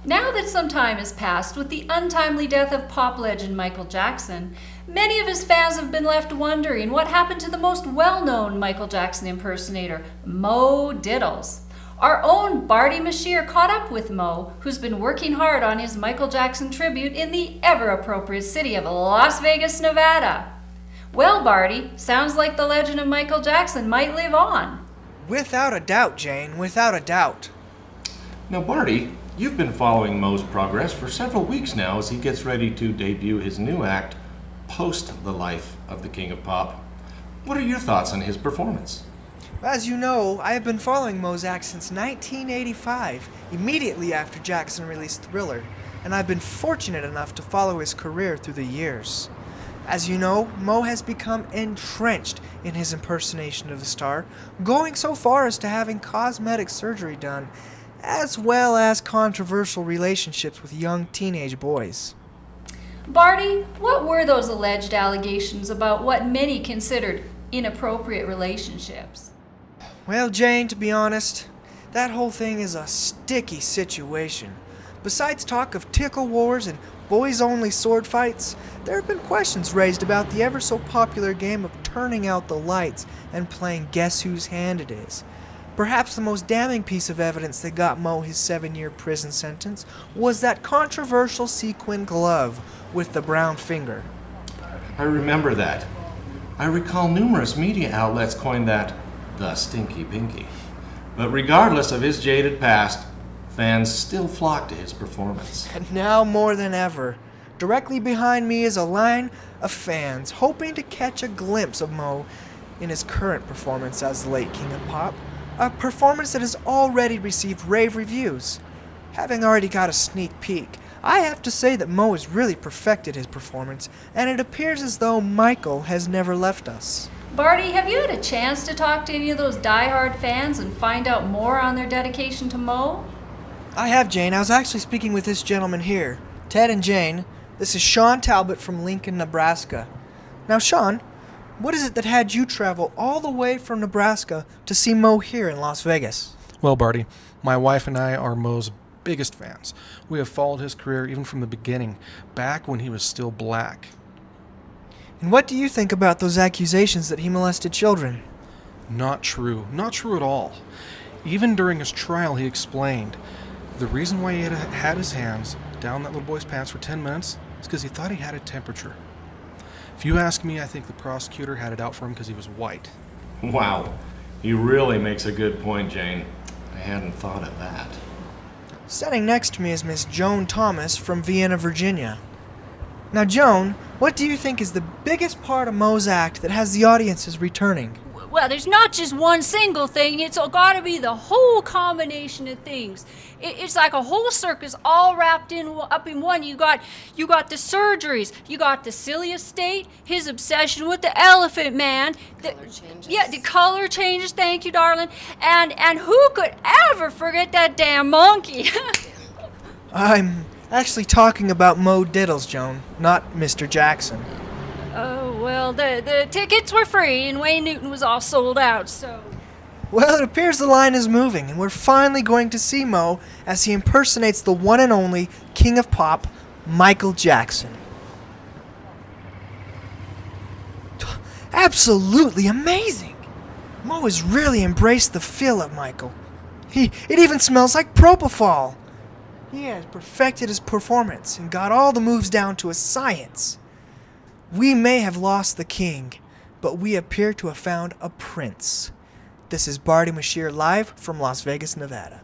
Now that some time has passed with the untimely death of pop legend Michael Jackson, many of his fans have been left wondering what happened to the most well-known Michael Jackson impersonator, Mo Diddles. Our own Barty Mashir caught up with Mo, who's been working hard on his Michael Jackson tribute in the ever-appropriate city of Las Vegas, Nevada. Well, Barty, sounds like the legend of Michael Jackson might live on. Without a doubt, Jane, without a doubt. Now, Barty, you've been following Mo's progress for several weeks now as he gets ready to debut his new act, post the life of the King of Pop. What are your thoughts on his performance? As you know, I have been following Mo's act since 1985, immediately after Jackson released Thriller, and I've been fortunate enough to follow his career through the years. As you know, Mo has become entrenched in his impersonation of the star, going so far as to having cosmetic surgery done, as well as controversial relationships with young teenage boys. Barty, what were those alleged allegations about what many considered inappropriate relationships? Well, Jane, to be honest, that whole thing is a sticky situation. Besides talk of tickle wars and boys-only sword fights, there have been questions raised about the ever-so-popular game of turning out the lights and playing Guess Whose Hand It Is. Perhaps the most damning piece of evidence that got Mo his 7-year prison sentence was that controversial sequin glove with the brown finger. I remember that. I recall numerous media outlets coined that the Stinky Pinky. But regardless of his jaded past, fans still flock to his performance. And now more than ever, directly behind me is a line of fans hoping to catch a glimpse of Mo in his current performance as the late King of Pop, a performance that has already received rave reviews. Having already got a sneak peek, I have to say that Mo has really perfected his performance, and it appears as though Michael has never left us. Barty, have you had a chance to talk to any of those die-hard fans and find out more on their dedication to Mo? I have, Jane. I was actually speaking with this gentleman here. Ted and Jane, this is Sean Talbot from Lincoln, Nebraska. Now, Sean, what is it that had you travel all the way from Nebraska to see Mo here in Las Vegas? Well, Barty, my wife and I are Mo's biggest fans. We have followed his career even from the beginning, back when he was still black. And what do you think about those accusations that he molested children? Not true. Not true at all. Even during his trial, he explained the reason why he had his hands down that little boy's pants for 10 minutes is because he thought he had a temperature. If you ask me, I think the prosecutor had it out for him because he was white. Wow, he really makes a good point, Jane. I hadn't thought of that. Standing next to me is Miss Joan Thomas from Vienna, Virginia. Now, Joan, what do you think is the biggest part of Mo's act that has the audiences returning? Well, there's not just one single thing. It's got to be the whole combination of things. It's like a whole circus all wrapped up in one. You got the surgeries. You got the silly estate, his obsession with the Elephant Man. The color changes. Thank you, darling. And who could ever forget that damn monkey? I'm actually talking about Mo Diddles, Joan, not Mr. Jackson. Oh, well, the tickets were free and Wayne Newton was all sold out, so... Well, it appears the line is moving, and we're finally going to see Mo as he impersonates the one and only King of Pop, Michael Jackson. Absolutely amazing! Mo has really embraced the feel of Michael. It even smells like propofol. He has perfected his performance and got all the moves down to a science. We may have lost the king, but we appear to have found a prince. This is Barty Mashir live from Las Vegas, Nevada.